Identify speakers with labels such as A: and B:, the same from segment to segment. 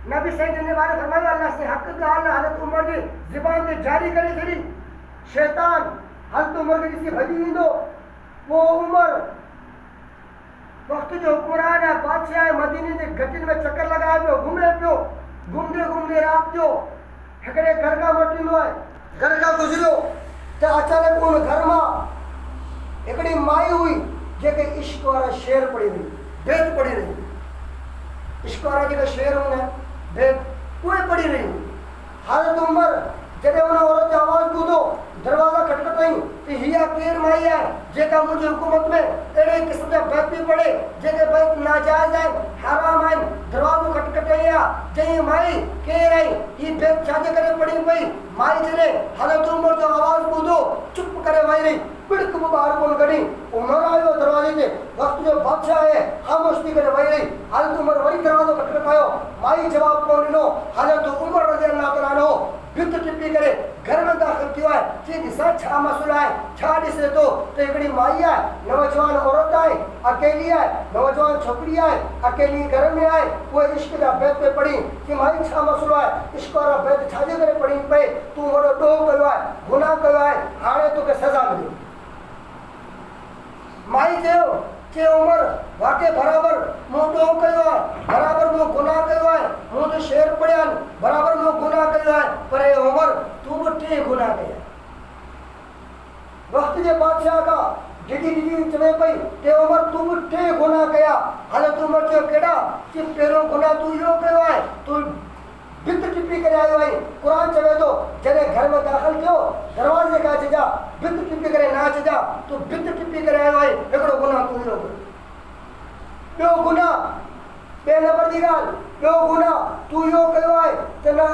A: नबी सईद ने बारे फरमायो अल्लाह से हक गाल हज़रत उमर जी ज़ुबान ते जारी करे छड़ी शैतान हज़रत उमर के किसी भजी वींदो वो उमर वक्त जो हुक्मरान है बादशाह है मदीने के गटिन में चक्कर लगाए पियो घूमे पियो घूमते घूमते रात जो हिकिड़े घर का मटिनो है घर का गुजरियो तो अचानक उन घर में हिकिड़ी माई हुई जेके इश्क वारा शेर पड़ी हुई बेत पड़ी रही इश्क वारा जेके शेर हूंदा बेत उहे पड़ी रही हज़रत उमर जॾहिं उन औरत आवाज़ ॿुधो दरवाज़ा खटखटाई कि हिया केर माई है जेका मुझे हुकूमत में अड़े किस्म जा बैत भी पड़े जेके बैत नाजायज है हराम है दरवाज़ो खटखटाई चई माई केर आई ये बैत छाजे करे पड़ी पई माई जने हज़रत उमर जो आवाज़ ॿुधो चुप करे वही रही पिड़क में बाहर कोन कढी उमर आयो दरवाजे ते वक्त जो बादशाह है खामोश थी करे वही रही हज़रत उमर वही दरवाज़ो खटखटायो माई जवाब कोन ॾिनो हज़रत उमर रज़ियल्लाहु तआला अन्हु भित टिपी करे घर में दाखिल थियो है चई ॾिसां छा मसलो है छा ॾिसे तो हिकिड़ी माई है नौजवान औरत है अकेली है नौजवान छोकरी है अकेली घर में है वो इश्क जा बैत पे पड़ी कि माई छा मसलो है इश्क वारा बैत छाजे करे पड़ी पे तू वॾो ॾोह कयो है गुनाह कयो है हाणे तोखे सज़ा मिली माई चयो कि उमर वाके बराबर मूं ॾोह कयो है बराबर मूं गुनाह कयो है मूं तो शेर पड़िया बराबर मूं गुनाह कयो है पर ए उमर तू भी टे गुनाह कया वक्त जे बादशाह का डिगी डिगी चवे पई कि उमर तू भी टे गुनाह कया हज़रत उमर चयो केड़ा कि पहिरों गुनाह तू इहो कयो है तू भित टिपी करे आयो है कुरान चवे तो जॾहिं घर में दाखिल थियो दरवाजे का अचजा भित टिपी करे ना अचजा तू भित टिपी करे आयो है हिकिड़ो गुनाह तू इहो कयो ॿियो गुनाह ॿिए नंबर जी ॻाल्हि ॿियो गुनाह तू इहो कयो आहे त न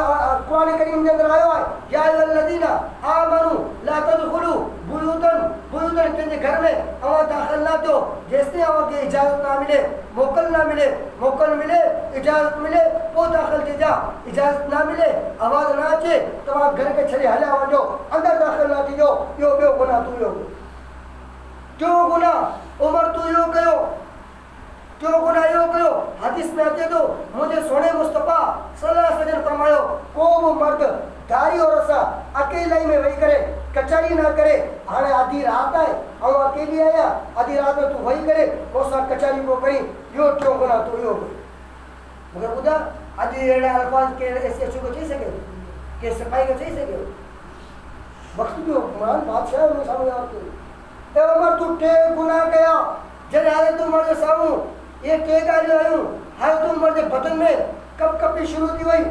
A: क़ुरान करीम जे अंदरि आयो आहे या अय्युहल्लज़ीना आमनू ला तदखुलू बुयूतन कंहिंजे घर में अवां दाख़िल न थियो जेसिताईं अवांखे इजाज़त ना मिले मोकल मिले इजाज़त मिले पोइ दाख़िल थिजा इजाज़त ना मिले आवाज़ ना अचे तव्हां घर खे छॾे हलिया वञो अंदरि दाख़िल न थीजो इहो ॿियो गुनाह तू इहो टियों गुनाह उमर तू इहो कयो क्यों गुनाह इहो कयो हदीस में अचे तो मुझे सोने मुस्तफा सल्लल्लाहु अलैहि वसल्लम फरमायो को भी मर्द दाढ़ी और रसा अकेले में वही करे कचहरी ना करे हाणे आधी रात है और अकेली आया आधी रात में तू वही करे कोसा कचहरी को करी यो क्यों गुनाह तू यो मगर बुधा अॼु अहिड़ा अल्फाज के ऐसे अच्छो को चई सके के सिपाही को चई सके वक्त जो कुरान बादशाह में सामने आते ए उमर तू टे गुनाह कया जॾहिं हज़रत उमर जे साम्हूं ये टे ॻाल्हियूं आयूं हज़रत उमर जे बदन में कपकपी शुरू थी वई